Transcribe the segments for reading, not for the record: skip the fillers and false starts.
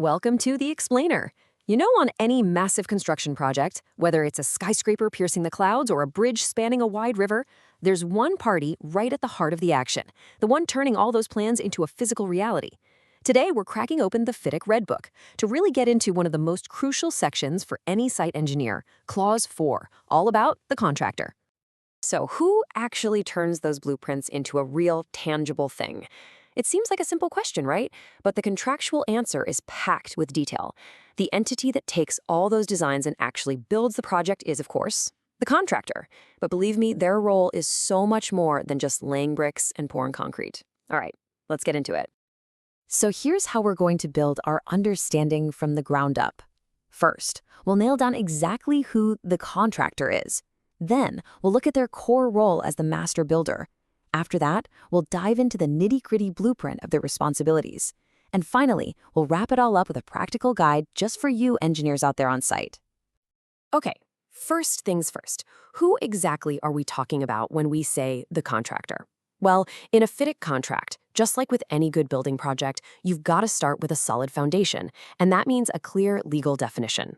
Welcome to The Explainer. You know, on any massive construction project, whether it's a skyscraper piercing the clouds or a bridge spanning a wide river, there's one party right at the heart of the action, the one turning all those plans into a physical reality. Today, we're cracking open the FIDIC Red Book to really get into one of the most crucial sections for any site engineer, Clause 4, all about the contractor. So who actually turns those blueprints into a real, tangible thing? It seems like a simple question, right? But the contractual answer is packed with detail. The entity that takes all those designs and actually builds the project is, of course, the contractor. But believe me, their role is so much more than just laying bricks and pouring concrete. All right, let's get into it. So here's how we're going to build our understanding from the ground up. First, we'll nail down exactly who the contractor is. Then, we'll look at their core role as the master builder. After that, we'll dive into the nitty-gritty blueprint of their responsibilities. And finally, we'll wrap it all up with a practical guide just for you engineers out there on site. Okay, first things first. Who exactly are we talking about when we say the contractor? Well, in a FIDIC contract, just like with any good building project, you've got to start with a solid foundation, and that means a clear legal definition.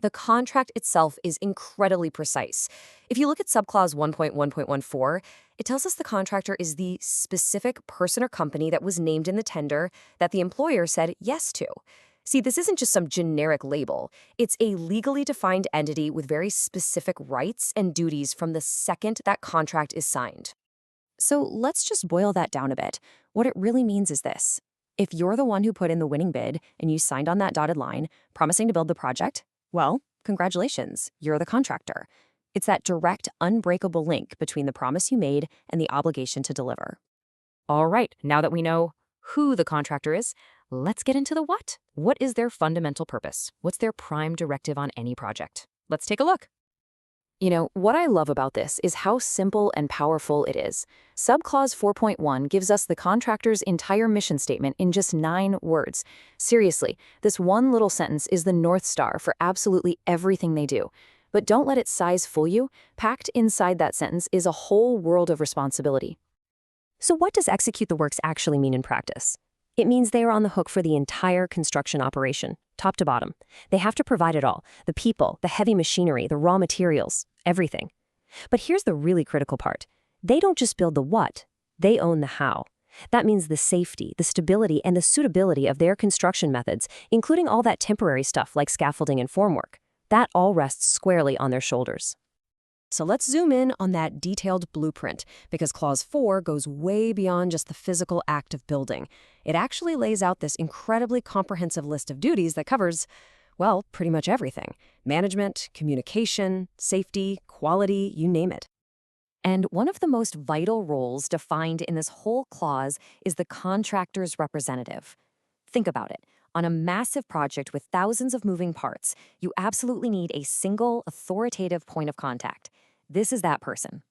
The contract itself is incredibly precise. If you look at subclause 1.1.14, it tells us the contractor is the specific person or company that was named in the tender that the employer said yes to. See, this isn't just some generic label. It's a legally defined entity with very specific rights and duties from the second that contract is signed. So let's just boil that down a bit. What it really means is this. If you're the one who put in the winning bid and you signed on that dotted line, promising to build the project, well, congratulations, you're the contractor. It's that direct, unbreakable link between the promise you made and the obligation to deliver. All right, now that we know who the contractor is, let's get into the what. What is their fundamental purpose? What's their prime directive on any project? Let's take a look. You know, what I love about this is how simple and powerful it is. Subclause 4.1 gives us the contractor's entire mission statement in just 9 words. Seriously, this one little sentence is the North Star for absolutely everything they do. But don't let its size fool you. Packed inside that sentence is a whole world of responsibility. So what does execute the works actually mean in practice? It means they are on the hook for the entire construction operation, top to bottom. They have to provide it all, the people, the heavy machinery, the raw materials, everything. But here's the really critical part. They don't just build the what, they own the how. That means the safety, the stability, and the suitability of their construction methods, including all that temporary stuff like scaffolding and formwork. That all rests squarely on their shoulders. So let's zoom in on that detailed blueprint, because Clause 4 goes way beyond just the physical act of building. It actually lays out this incredibly comprehensive list of duties that covers, well, pretty much everything. Management, communication, safety, quality, you name it. And one of the most vital roles defined in this whole clause is the contractor's representative. Think about it. On a massive project with thousands of moving parts, you absolutely need a single, authoritative point of contact. This is that person.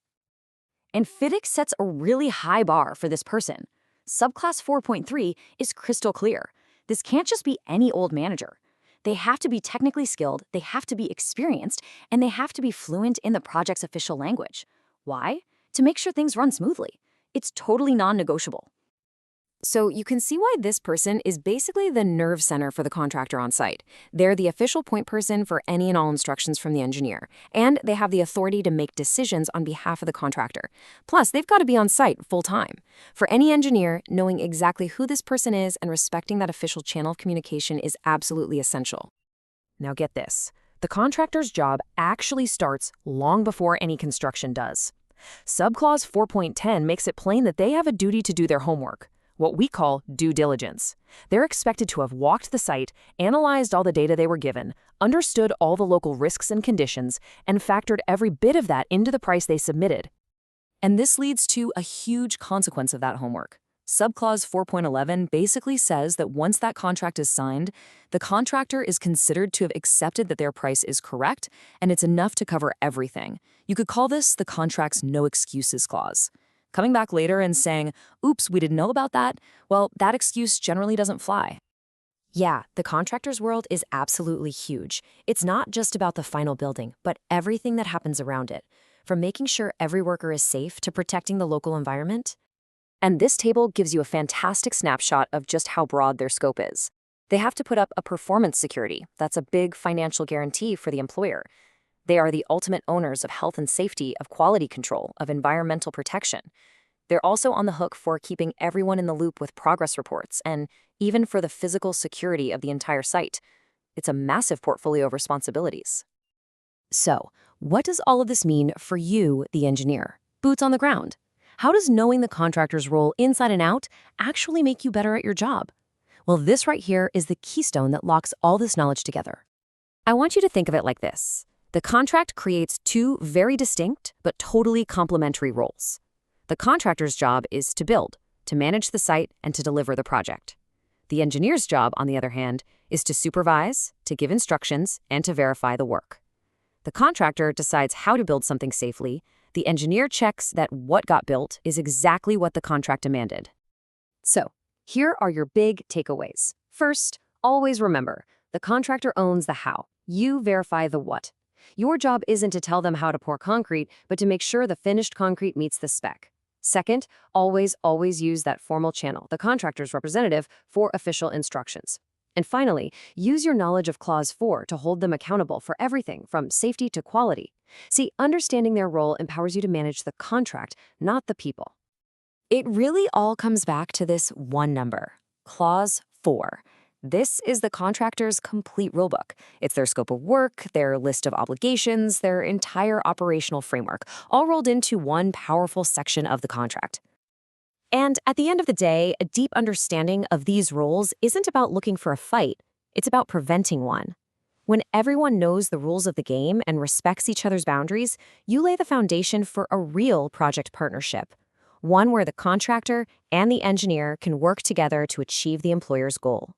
And FIDIC sets a really high bar for this person. Subclass 4.3 is crystal clear. This can't just be any old manager. They have to be technically skilled, they have to be experienced, and they have to be fluent in the project's official language. Why? To make sure things run smoothly. It's totally non-negotiable. So you can see why this person is basically the nerve center for the contractor on site. They're the official point person for any and all instructions from the engineer, and they have the authority to make decisions on behalf of the contractor. Plus, they've got to be on site full-time. For any engineer, knowing exactly who this person is and respecting that official channel of communication is absolutely essential. Now get this. The contractor's job actually starts long before any construction does. Subclause 4.10 makes it plain that they have a duty to do their homework, what we call due diligence. They're expected to have walked the site, analyzed all the data they were given, understood all the local risks and conditions, and factored every bit of that into the price they submitted. And this leads to a huge consequence of that homework. Subclause 4.11 basically says that once that contract is signed, the contractor is considered to have accepted that their price is correct, and it's enough to cover everything. You could call this the contract's no excuses clause. Coming back later and saying, oops, we didn't know about that, well, that excuse generally doesn't fly. Yeah, the contractor's world is absolutely huge. It's not just about the final building, but everything that happens around it, from making sure every worker is safe to protecting the local environment. And this table gives you a fantastic snapshot of just how broad their scope is. They have to put up a performance security. That's a big financial guarantee for the employer. They are the ultimate owners of health and safety, of quality control, of environmental protection. They're also on the hook for keeping everyone in the loop with progress reports and even for the physical security of the entire site. It's a massive portfolio of responsibilities. So, what does all of this mean for you, the engineer? Boots on the ground. How does knowing the contractor's role inside and out actually make you better at your job? Well, this right here is the keystone that locks all this knowledge together. I want you to think of it like this. The contract creates two very distinct but totally complementary roles. The contractor's job is to build, to manage the site, and to deliver the project. The engineer's job, on the other hand, is to supervise, to give instructions, and to verify the work. The contractor decides how to build something safely. The engineer checks that what got built is exactly what the contract demanded. So, here are your big takeaways. First, always remember, the contractor owns the how. You verify the what. Your job isn't to tell them how to pour concrete, but to make sure the finished concrete meets the spec. Second, always use that formal channel, the contractor's representative, for official instructions. And finally, use your knowledge of Clause 4 to hold them accountable for everything from safety to quality. See, understanding their role empowers you to manage the contract, not the people. It really all comes back to this one number, Clause 4. This is the contractor's complete rulebook. It's their scope of work, their list of obligations, their entire operational framework, all rolled into one powerful section of the contract. And at the end of the day, a deep understanding of these roles isn't about looking for a fight. It's about preventing one. When everyone knows the rules of the game and respects each other's boundaries, you lay the foundation for a real project partnership, one where the contractor and the engineer can work together to achieve the employer's goal.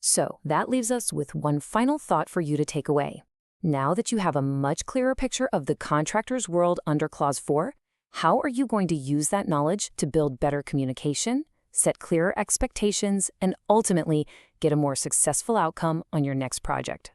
So that leaves us with one final thought for you to take away. Now that you have a much clearer picture of the contractor's world under Clause 4, how are you going to use that knowledge to build better communication, set clearer expectations, and ultimately get a more successful outcome on your next project?